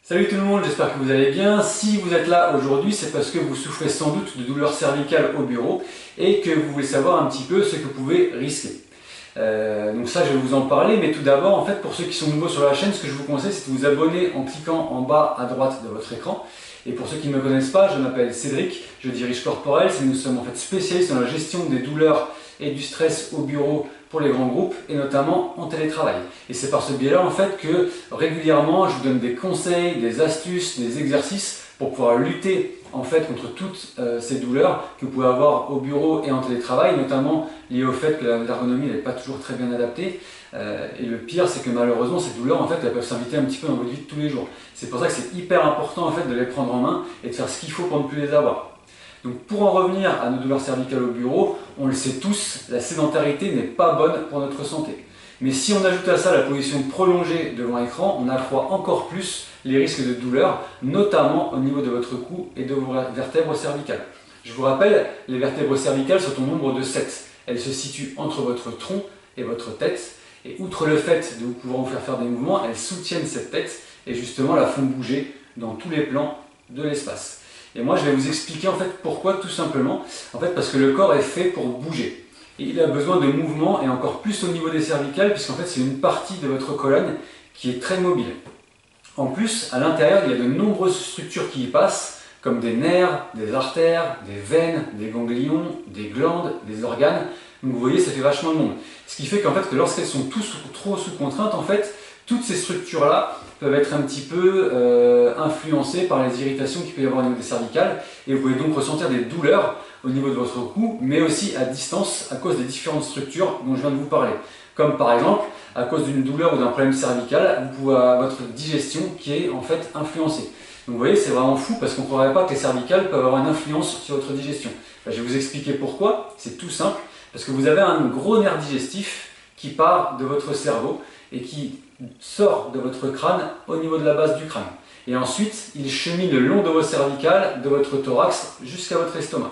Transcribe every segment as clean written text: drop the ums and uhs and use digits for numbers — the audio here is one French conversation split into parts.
Salut tout le monde, j'espère que vous allez bien. Si vous êtes là aujourd'hui, c'est parce que vous souffrez sans doute de douleurs cervicales au bureau et que vous voulez savoir un petit peu ce que vous pouvez risquer. Donc ça, je vais vous en parler, mais tout d'abord, en fait, pour ceux qui sont nouveaux sur la chaîne, ce que je vous conseille, c'est de vous abonner en cliquant en bas à droite de votre écran. Et pour ceux qui ne me connaissent pas, je m'appelle Cédric, je dirige Corporels et nous sommes en fait spécialistes dans la gestion des douleurs et du stress au bureau pour les grands groupes et notamment en télétravail. Et c'est par ce biais-là en fait que régulièrement je vous donne des conseils, des astuces, des exercices pour pouvoir lutter en fait contre toutes ces douleurs que vous pouvez avoir au bureau et en télétravail, notamment liées au fait que l'ergonomie n'est pas toujours très bien adaptée. Et le pire, c'est que malheureusement ces douleurs en fait elles peuvent s'inviter un petit peu dans votre vie de tous les jours. C'est pour ça que c'est hyper important en fait de les prendre en main et de faire ce qu'il faut pour ne plus les avoir. Donc pour en revenir à nos douleurs cervicales au bureau, on le sait tous, la sédentarité n'est pas bonne pour notre santé. Mais si on ajoute à ça la position prolongée devant l'écran, on accroît encore plus les risques de douleurs, notamment au niveau de votre cou et de vos vertèbres cervicales. Je vous rappelle, les vertèbres cervicales sont au nombre de 7. Elles se situent entre votre tronc et votre tête. Et outre le fait de pouvoir vous faire des mouvements, elles soutiennent cette tête et justement la font bouger dans tous les plans de l'espace. Et moi je vais vous expliquer en fait pourquoi, tout simplement. En fait parce que le corps est fait pour bouger. Et il a besoin de mouvement et encore plus au niveau des cervicales puisqu'en fait c'est une partie de votre colonne qui est très mobile. En plus, à l'intérieur, il y a de nombreuses structures qui y passent, comme des nerfs, des artères, des veines, des ganglions, des glandes, des organes. Donc vous voyez, ça fait vachement de monde. Ce qui fait qu'en fait, que lorsqu'elles sont trop sous contrainte, en fait, toutes ces structures-là peuvent être un petit peu influencées par les irritations qu'il peut y avoir au niveau des cervicales. Et vous pouvez donc ressentir des douleurs au niveau de votre cou, mais aussi à distance à cause des différentes structures dont je viens de vous parler. Comme par exemple, à cause d'une douleur ou d'un problème cervical, vous pouvez avoir votre digestion qui est en fait influencée. Donc vous voyez, c'est vraiment fou parce qu'on ne croirait pas que les cervicales peuvent avoir une influence sur votre digestion. Je vais vous expliquer pourquoi, c'est tout simple. Parce que vous avez un gros nerf digestif qui part de votre cerveau et qui sort de votre crâne au niveau de la base du crâne. Et ensuite, il chemine le long de vos cervicales, de votre thorax jusqu'à votre estomac.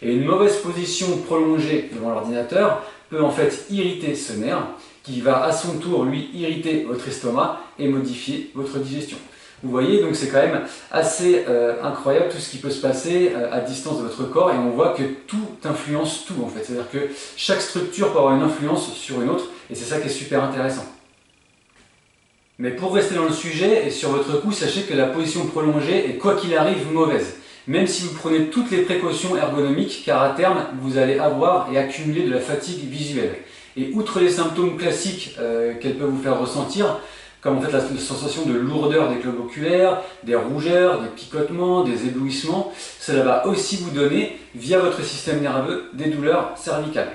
Et une mauvaise position prolongée devant l'ordinateur peut en fait irriter ce nerf qui va à son tour lui irriter votre estomac et modifier votre digestion. Vous voyez, donc c'est quand même assez incroyable tout ce qui peut se passer à distance de votre corps et on voit que tout influence tout en fait. C'est-à-dire que chaque structure peut avoir une influence sur une autre et c'est ça qui est super intéressant. Mais pour rester dans le sujet et sur votre cou, sachez que la position prolongée est quoi qu'il arrive mauvaise. Même si vous prenez toutes les précautions ergonomiques, car à terme vous allez avoir et accumuler de la fatigue visuelle. Et outre les symptômes classiques qu'elle peut vous faire ressentir, comme en fait la sensation de lourdeur des globes oculaires, des rougeurs, des picotements, des éblouissements, cela va aussi vous donner, via votre système nerveux, des douleurs cervicales.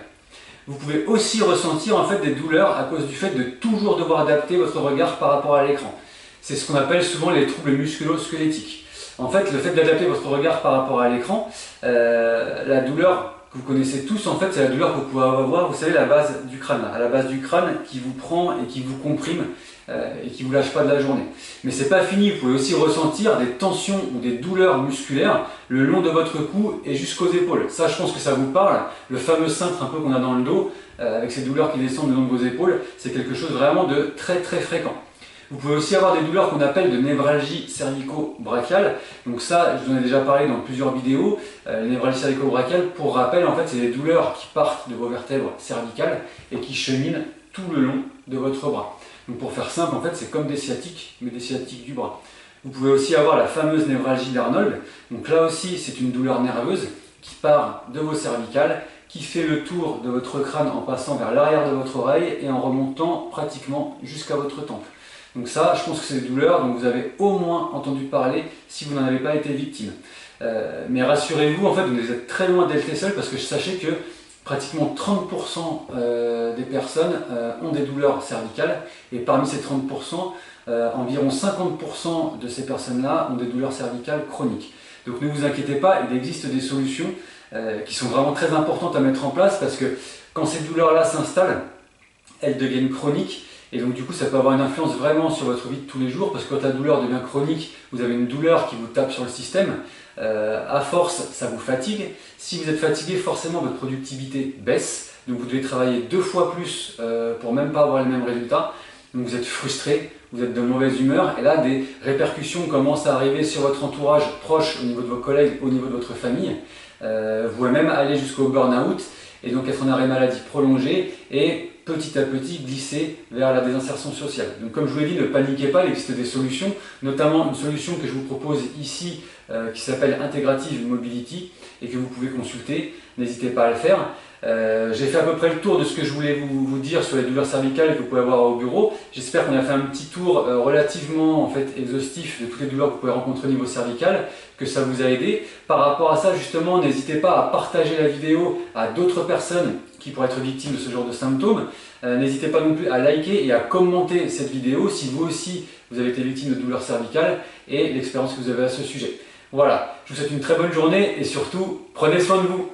Vous pouvez aussi ressentir en fait des douleurs à cause du fait de toujours devoir adapter votre regard par rapport à l'écran. C'est ce qu'on appelle souvent les troubles musculo-squelettiques. En fait, le fait d'adapter votre regard par rapport à l'écran, la douleur que vous connaissez tous, en fait, c'est la douleur que vous pouvez avoir, vous savez, à la base du crâne, à la base du crâne qui vous prend et qui vous comprime et qui ne vous lâche pas de la journée. Mais c'est pas fini, vous pouvez aussi ressentir des tensions ou des douleurs musculaires le long de votre cou et jusqu'aux épaules. Ça, je pense que ça vous parle, le fameux cintre un peu qu'on a dans le dos, avec ces douleurs qui descendent le long de vos épaules, c'est quelque chose vraiment de très très fréquent. Vous pouvez aussi avoir des douleurs qu'on appelle de névralgie cervico-brachiale. Donc ça, je vous en ai déjà parlé dans plusieurs vidéos. Les névralgies cervico-brachiales, pour rappel, en fait, c'est des douleurs qui partent de vos vertèbres cervicales et qui cheminent tout le long de votre bras. Donc pour faire simple, en fait, c'est comme des sciatiques, mais des sciatiques du bras. Vous pouvez aussi avoir la fameuse névralgie d'Arnold. Donc là aussi, c'est une douleur nerveuse qui part de vos cervicales, qui fait le tour de votre crâne en passant vers l'arrière de votre oreille et en remontant pratiquement jusqu'à votre temple. Donc ça, je pense que c'est des douleurs dont vous avez au moins entendu parler si vous n'en avez pas été victime. Mais rassurez-vous, en fait, vous êtes très loin d'être les seuls parce que sachez que pratiquement 30% des personnes ont des douleurs cervicales et parmi ces 30%, environ 50% de ces personnes-là ont des douleurs cervicales chroniques. Donc ne vous inquiétez pas, il existe des solutions qui sont vraiment très importantes à mettre en place parce que quand ces douleurs-là s'installent, elles deviennent chroniques. Et donc du coup ça peut avoir une influence vraiment sur votre vie de tous les jours parce que quand la douleur devient chronique, vous avez une douleur qui vous tape sur le système, à force ça vous fatigue, si vous êtes fatigué forcément votre productivité baisse, donc vous devez travailler 2 fois plus pour même pas avoir les mêmes résultats, donc vous êtes frustré, vous êtes de mauvaise humeur, et là des répercussions commencent à arriver sur votre entourage proche, au niveau de vos collègues, au niveau de votre famille. Vous pouvez même aller jusqu'au burn-out, et donc être en arrêt maladie prolongé, et petit à petit glisser vers la désinsertion sociale. Donc comme je vous l'ai dit, ne paniquez pas, il existe des solutions, notamment une solution que je vous propose ici, qui s'appelle Integrative Mobility, et que vous pouvez consulter, n'hésitez pas à le faire. J'ai fait à peu près le tour de ce que je voulais vous dire sur les douleurs cervicales que vous pouvez avoir au bureau. J'espère qu'on a fait un petit tour relativement exhaustif de toutes les douleurs que vous pouvez rencontrer au niveau cervical, que ça vous a aidé. Par rapport à ça, justement, n'hésitez pas à partager la vidéo à d'autres personnes qui pourraient être victimes de ce genre de symptômes. N'hésitez pas non plus à liker et à commenter cette vidéo si vous aussi vous avez été victime de douleurs cervicales et l'expérience que vous avez à ce sujet. Voilà, je vous souhaite une très bonne journée et surtout, prenez soin de vous.